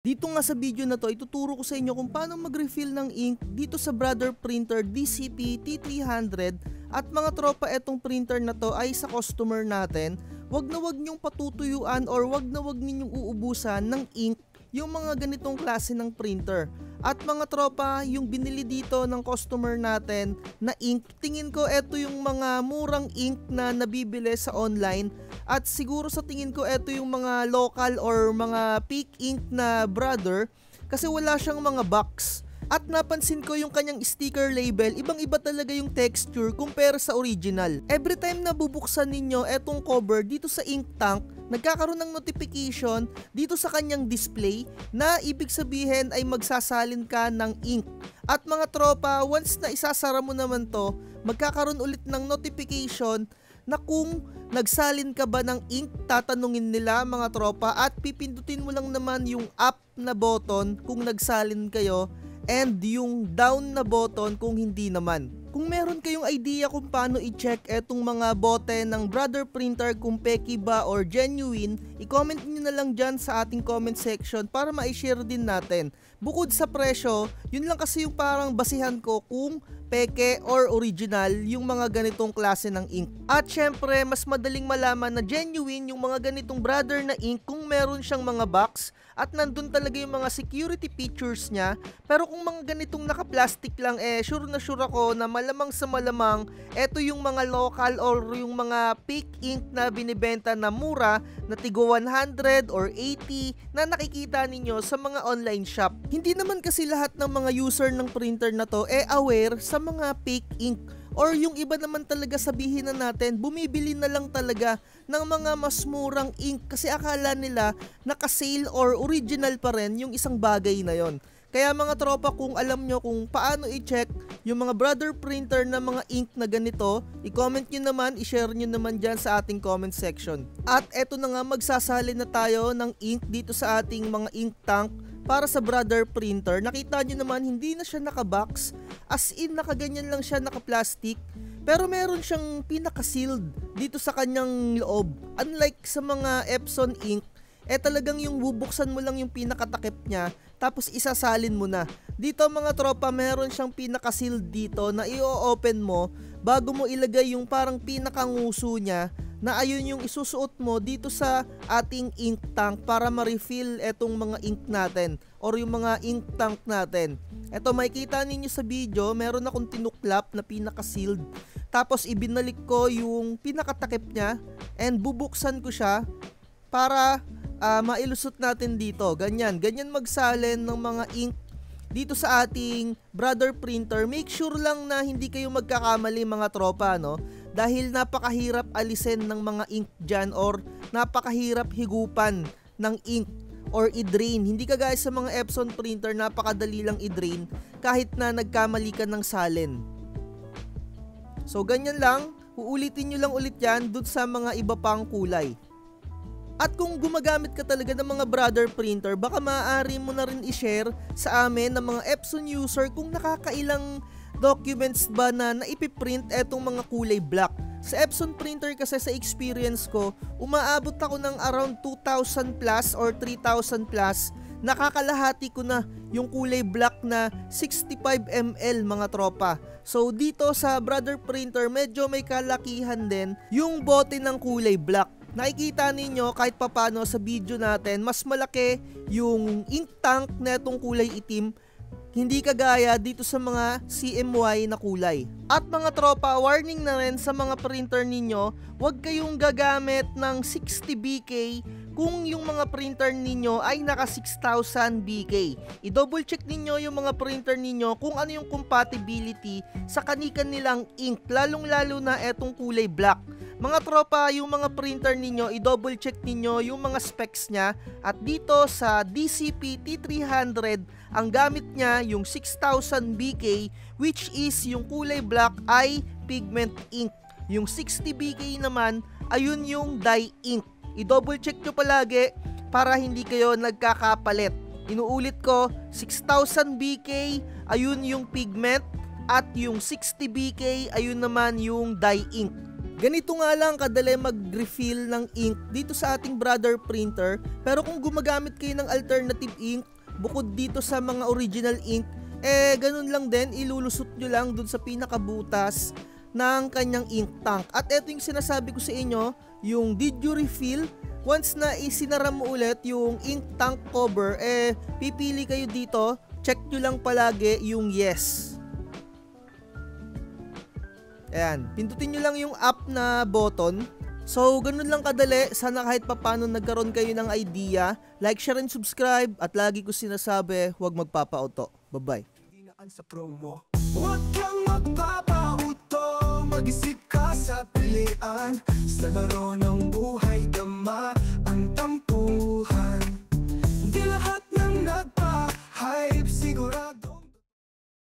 Dito nga sa video na to, ituturo ko sa inyo kung paano mag-refill ng ink dito sa Brother Printer DCP T300. At mga tropa, etong printer na to ay sa customer natin. Wag na wag nyong patutuyuan or wag na wag ninyong uubusan ng ink yung mga ganitong klase ng printer. At mga tropa, yung binili dito ng customer natin na ink, tingin ko eto yung mga murang ink na nabibili sa online. At siguro sa tingin ko eto yung mga local or mga peak ink na Brother kasi wala siyang mga box. At napansin ko yung kanyang sticker label, ibang-iba talaga yung texture compare sa original. Every time na bubuksan ninyo etong cover dito sa ink tank, nagkakaroon ng notification dito sa kanyang display na ibig sabihin ay magsasalin ka ng ink. At mga tropa, once na isasara mo naman to, magkakaroon ulit ng notification na kung nagsalin ka ba ng ink, tatanungin nila mga tropa at pipindutin mo lang naman yung up na button kung nagsalin kayo and yung down na button kung hindi naman. Kung meron kayong idea kung paano i-check etong mga bote ng Brother Printer kung peki ba or genuine, i-comment nyo na lang dyan sa ating comment section para ma-share din natin. Bukod sa presyo, yun lang kasi yung parang basihan ko kung peke or original yung mga ganitong klase ng ink. At syempre, mas madaling malaman na genuine yung mga ganitong Brother na ink kung meron siyang mga box at nandun talaga yung mga security features niya. Pero kung mga ganitong naka-plastic lang, sure na sure ako na malamang sa malamang eto yung mga local or yung mga peak ink na binibenta na mura na tigo 100 or 80 na nakikita ninyo sa mga online shop. Hindi naman kasi lahat ng mga user ng printer na to aware sa mga fake ink, or yung iba naman talaga sabihin na natin bumibili na lang talaga ng mga mas murang ink kasi akala nila naka-sale or original pa rin yung isang bagay na yon. Kaya mga tropa, kung alam nyo kung paano i-check yung mga Brother Printer na mga ink na ganito, i-comment nyo naman, i-share nyo naman dyan sa ating comment section. At eto na nga, magsasalin na tayo ng ink dito sa ating mga ink tank para sa Brother Printer. Nakita nyo naman, hindi na siya naka-box, as in nakaganyan lang siya, naka-plastic. Pero meron siyang pinaka-sealed dito sa kanyang loob. Unlike sa mga Epson ink, talagang yung bubuksan mo lang yung pinakatakip niya, tapos isasalin mo na. Dito mga tropa, meron siyang pinaka-sealed dito na i-open mo bago mo ilagay yung parang pinaka-nguso niya na ayun yung isusuot mo dito sa ating ink tank para ma-refill etong mga ink natin or yung mga ink tank natin. Eto, makikita ninyo sa video, meron akong tinuklap na pinaka-sealed. Tapos ibinalik ko yung pinakatakip niya and bubuksan ko siya para mailusot natin dito. Ganyan magsalin ng mga ink dito sa ating Brother Printer. Make sure lang na hindi kayo magkakamali mga tropa, no? Dahil napakahirap alisin ng mga ink dyan or napakahirap higupan ng ink or i-drain. Hindi ka guys sa mga Epson printer, napakadali lang i-drain kahit na nagkamali ka ng salin. So ganyan lang, uulitin nyo lang ulit yan dun sa mga iba pang kulay. At kung gumagamit ka talaga ng mga Brother Printer, baka maaari mo na rin i-share sa amin ng mga Epson user kung nakakailang documents ba na naipiprint etong mga kulay black. Sa Epson printer kasi sa experience ko, umaabot ako ng around 2,000 plus or 3,000 plus. Nakakalahati ko na yung kulay black na 65 ml mga tropa. So dito sa Brother Printer, medyo may kalakihan din yung bote ng kulay black. Nakikita ninyo kahit papano sa video natin, mas malaki yung ink tank na itong kulay itim, hindi kagaya dito sa mga CMY na kulay. At mga tropa, warning na rin sa mga printer ninyo, huwag kayong gagamit ng 60 BK kung yung mga printer ninyo ay naka 6,000 BK. I-double check ninyo yung mga printer ninyo kung ano yung compatibility sa kanilang ink, lalong-lalo na etong kulay black. Mga tropa, yung mga printer ninyo, i-double check ninyo yung mga specs niya. At dito sa DCP T300, ang gamit niya yung 6,000 BK, which is yung kulay black ay pigment ink. Yung 60 BK naman, ayun yung dye ink. I-double check nyo palagi para hindi kayo nagkakapalit. Inuulit ko, 6,000 BK, ayun yung pigment, at yung 60 BK, ayun naman yung dye ink. Ganito nga lang kadali mag-refill ng ink dito sa ating brother printer, pero kung gumagamit kayo ng alternative ink bukod dito sa mga original ink, ganun lang din, ilulusot nyo lang dun sa pinakabutas ng kanyang ink tank. At eto yung sinasabi ko sa inyo, yung did you refill? Once na isinara mo ulit yung ink tank cover, pipili kayo dito, check nyo lang palagi yung yes. Ayan, pindutin nyo lang yung up na button. So, ganun lang kadali. Sana kahit papano nagkaroon kayo ng idea. Like, share, and subscribe. At lagi ko sinasabi, huwag magpapauto. Bye-bye. Sa promo. Huwag kang magpapauto, mag-isip ka sa pilian. Sa laro ng buhay, dama ang tampo.